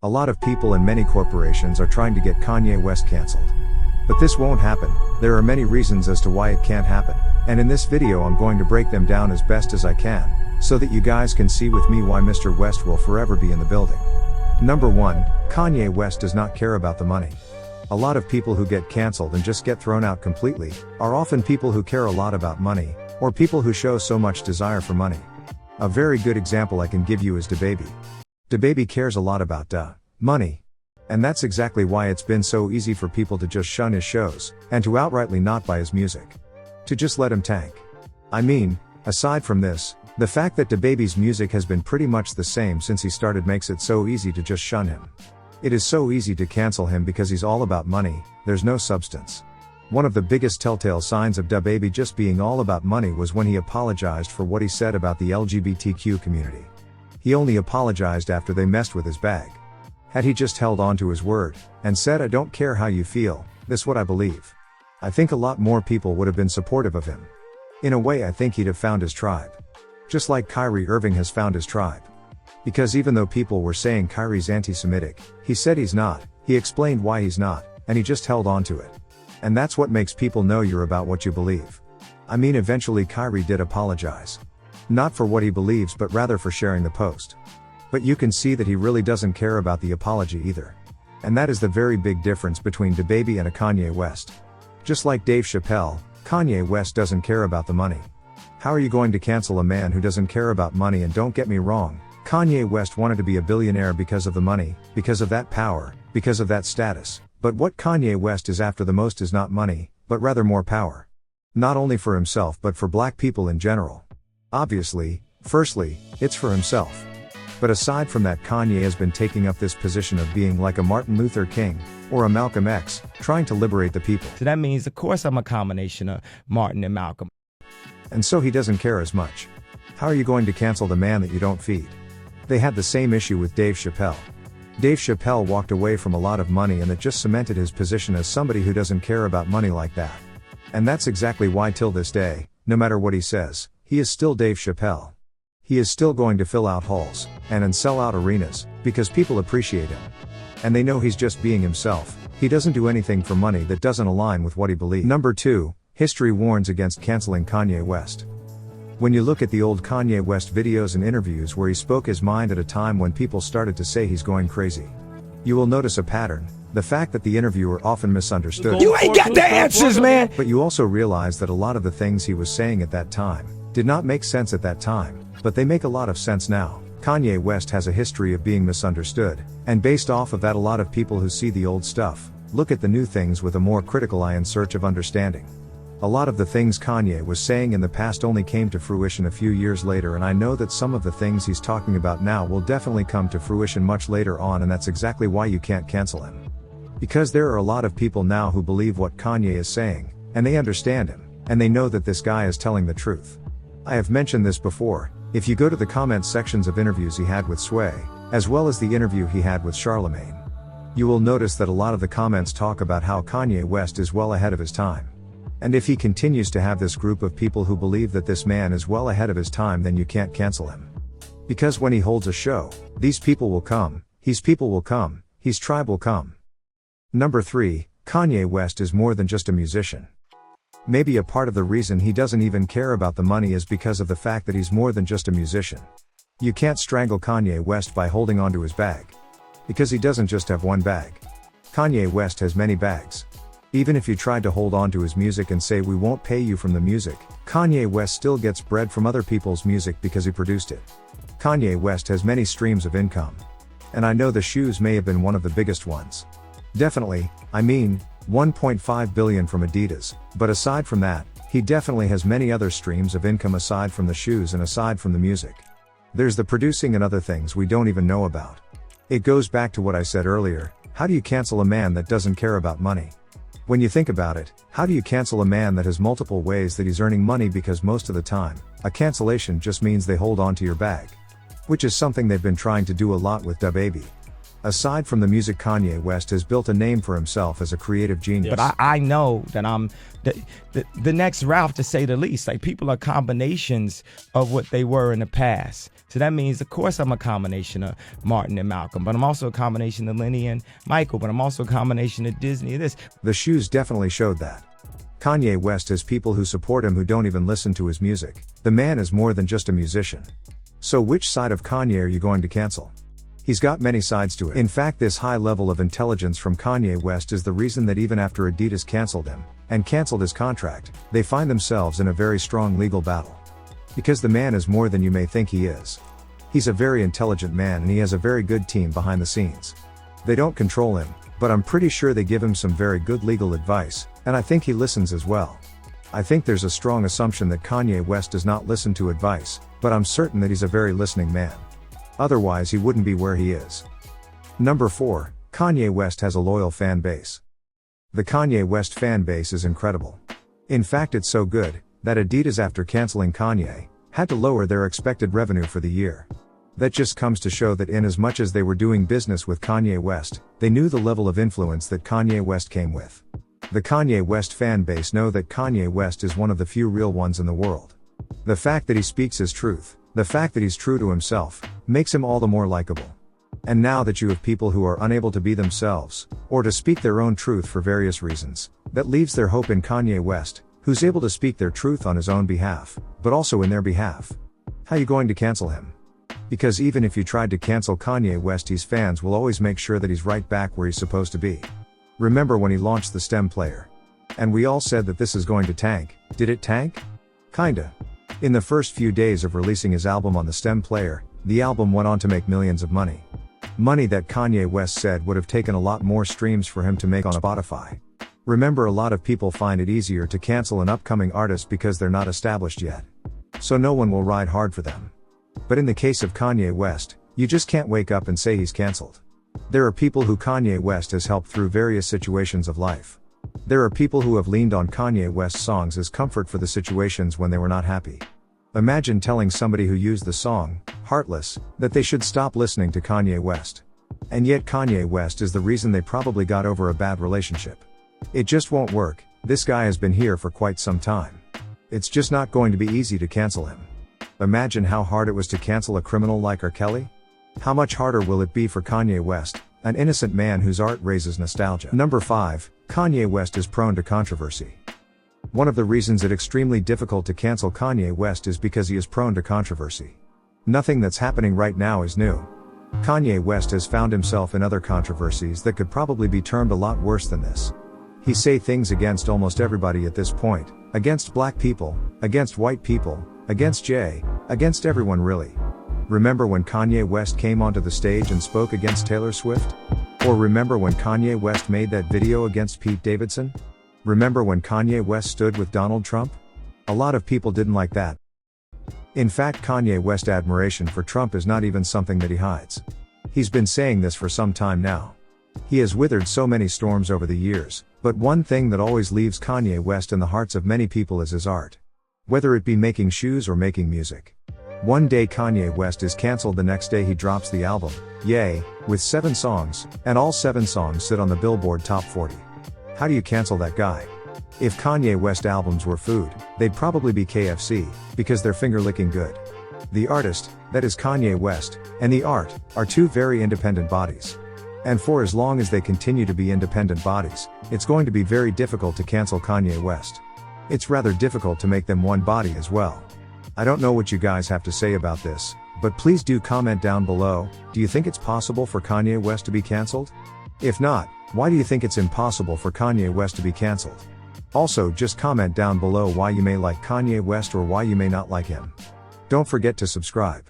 A lot of people and many corporations are trying to get Kanye West cancelled. But this won't happen. There are many reasons as to why it can't happen. And in this video I'm going to break them down as best as I can, so that you guys can see with me why Mr. West will forever be in the building. Number 1, Kanye West does not care about the money. A lot of people who get cancelled and just get thrown out completely, are often people who care a lot about money, or people who show so much desire for money. A very good example I can give you is DaBaby. DaBaby cares a lot about money. And that's exactly why it's been so easy for people to just shun his shows, and to outrightly not buy his music. To just let him tank. I mean, aside from this, the fact that DaBaby's music has been pretty much the same since he started makes it so easy to just shun him. It is so easy to cancel him because he's all about money, there's no substance. One of the biggest telltale signs of DaBaby just being all about money was when he apologized for what he said about the LGBTQ community. He only apologized after they messed with his bag. Had he just held on to his word, and said, "I don't care how you feel, this what I believe," I think a lot more people would have been supportive of him. In a way I think he'd have found his tribe. Just like Kyrie Irving has found his tribe. Because even though people were saying Kyrie's anti-Semitic, he said he's not, he explained why he's not, and he just held on to it. And that's what makes people know you're about what you believe. I mean, eventually Kyrie did apologize. Not for what he believes but rather for sharing the post. But you can see that he really doesn't care about the apology either. And that is the very big difference between DaBaby and a Kanye West. Just like Dave Chappelle, Kanye West doesn't care about the money. How are you going to cancel a man who doesn't care about money? And don't get me wrong, Kanye West wanted to be a billionaire because of the money, because of that power, because of that status. But what Kanye West is after the most is not money, but rather more power. Not only for himself but for black people in general. Obviously, firstly, it's for himself. But aside from that, Kanye has been taking up this position of being like a Martin Luther King, or a Malcolm X, trying to liberate the people. So that means, of course, I'm a combination of Martin and Malcolm. And so he doesn't care as much. How are you going to cancel the man that you don't feed? They had the same issue with Dave Chappelle. Dave Chappelle walked away from a lot of money and that just cemented his position as somebody who doesn't care about money like that. And that's exactly why till this day, no matter what he says, he is still Dave Chappelle. He is still going to fill out halls, and sell out arenas, because people appreciate him. And they know he's just being himself. He doesn't do anything for money that doesn't align with what he believes. Number 2, history warns against canceling Kanye West. When you look at the old Kanye West videos and interviews where he spoke his mind at a time when people started to say he's going crazy, you will notice a pattern, the fact that the interviewer often misunderstood. You ain't got the answers, man! But you also realize that a lot of the things he was saying at that time did not make sense at that time, but they make a lot of sense now. Kanye West has a history of being misunderstood, and based off of that a lot of people who see the old stuff, look at the new things with a more critical eye in search of understanding. A lot of the things Kanye was saying in the past only came to fruition a few years later, and I know that some of the things he's talking about now will definitely come to fruition much later on, and that's exactly why you can't cancel him. Because there are a lot of people now who believe what Kanye is saying, and they understand him, and they know that this guy is telling the truth. I have mentioned this before. If you go to the comment sections of interviews he had with Sway, as well as the interview he had with Charlemagne, you will notice that a lot of the comments talk about how Kanye West is well ahead of his time. And if he continues to have this group of people who believe that this man is well ahead of his time, then you can't cancel him. Because when he holds a show, these people will come, his people will come, his tribe will come. Number 3, Kanye West is more than just a musician. Maybe a part of the reason he doesn't even care about the money is because of the fact that he's more than just a musician. You can't strangle Kanye West by holding onto his bag. Because he doesn't just have one bag. Kanye West has many bags. Even if you tried to hold on to his music and say we won't pay you from the music, Kanye West still gets bread from other people's music because he produced it. Kanye West has many streams of income. And I know the shoes may have been one of the biggest ones. Definitely, I mean, 1.5 billion from Adidas, but aside from that, he definitely has many other streams of income aside from the shoes and aside from the music. There's the producing and other things we don't even know about. It goes back to what I said earlier, how do you cancel a man that doesn't care about money? When you think about it, how do you cancel a man that has multiple ways that he's earning money? Because most of the time, a cancellation just means they hold on to your bag. Which is something they've been trying to do a lot with DaBaby. Aside from the music, Kanye West has built a name for himself as a creative genius. But I know that I'm the next Ralph, to say the least. Like, people are combinations of what they were in the past. So that means, of course, I'm a combination of Martin and Malcolm, but I'm also a combination of Lenny and Michael, but I'm also a combination of Disney and this. The shoes definitely showed that. Kanye West has people who support him who don't even listen to his music. The man is more than just a musician. So which side of Kanye are you going to cancel? He's got many sides to it. In fact, this high level of intelligence from Kanye West is the reason that even after Adidas canceled him, and canceled his contract, they find themselves in a very strong legal battle. Because the man is more than you may think he is. He's a very intelligent man and he has a very good team behind the scenes. They don't control him, but I'm pretty sure they give him some very good legal advice, and I think he listens as well. I think there's a strong assumption that Kanye West does not listen to advice, but I'm certain that he's a very listening man. Otherwise he wouldn't be where he is. Number 4, Kanye West has a loyal fan base. The Kanye West fan base is incredible. In fact, it's so good, that Adidas, after canceling Kanye, had to lower their expected revenue for the year. That just comes to show that in as much as they were doing business with Kanye West, they knew the level of influence that Kanye West came with. The Kanye West fan base know that Kanye West is one of the few real ones in the world. The fact that he speaks his truth, the fact that he's true to himself, makes him all the more likable. And now that you have people who are unable to be themselves, or to speak their own truth for various reasons, that leaves their hope in Kanye West, who's able to speak their truth on his own behalf, but also in their behalf. How are you going to cancel him? Because even if you tried to cancel Kanye West, his fans will always make sure that he's right back where he's supposed to be. Remember when he launched the STEM player? And we all said that this is going to tank. Did it tank? Kinda. In the first few days of releasing his album on the STEM player, the album went on to make millions of money. Money that Kanye West said would have taken a lot more streams for him to make on Spotify. Remember, a lot of people find it easier to cancel an upcoming artist because they're not established yet. So no one will ride hard for them. But in the case of Kanye West, you just can't wake up and say he's canceled. There are people who Kanye West has helped through various situations of life. There are people who have leaned on Kanye West's songs as comfort for the situations when they were not happy. Imagine telling somebody who used the song, Heartless, that they should stop listening to Kanye West. And yet Kanye West is the reason they probably got over a bad relationship. It just won't work. This guy has been here for quite some time. It's just not going to be easy to cancel him. Imagine how hard it was to cancel a criminal like R. Kelly. How much harder will it be for Kanye West, an innocent man whose art raises nostalgia? Number 5, Kanye West is prone to controversy. One of the reasons it's extremely difficult to cancel Kanye West is because he is prone to controversy. Nothing that's happening right now is new. Kanye West has found himself in other controversies that could probably be termed a lot worse than this. He say things against almost everybody at this point, against black people, against white people, against Jay, against everyone really. Remember when Kanye West came onto the stage and spoke against Taylor Swift? Or remember when Kanye West made that video against Pete Davidson? Remember when Kanye West stood with Donald Trump? A lot of people didn't like that. In fact, Kanye West's admiration for Trump is not even something that he hides. He's been saying this for some time now. He has withered so many storms over the years, but one thing that always leaves Kanye West in the hearts of many people is his art. Whether it be making shoes or making music. One day Kanye West is cancelled, the next day he drops the album, Yay, with 7 songs, and all 7 songs sit on the Billboard Top 40. How do you cancel that guy? If Kanye West albums were food, they'd probably be KFC, because they're finger-licking good. The artist, that is Kanye West, and the art, are two very independent bodies. And for as long as they continue to be independent bodies, it's going to be very difficult to cancel Kanye West. It's rather difficult to make them one body as well. I don't know what you guys have to say about this, but please do comment down below. Do you think it's possible for Kanye West to be cancelled? If not, why do you think it's impossible for Kanye West to be cancelled? Also, just comment down below why you may like Kanye West or why you may not like him. Don't forget to subscribe.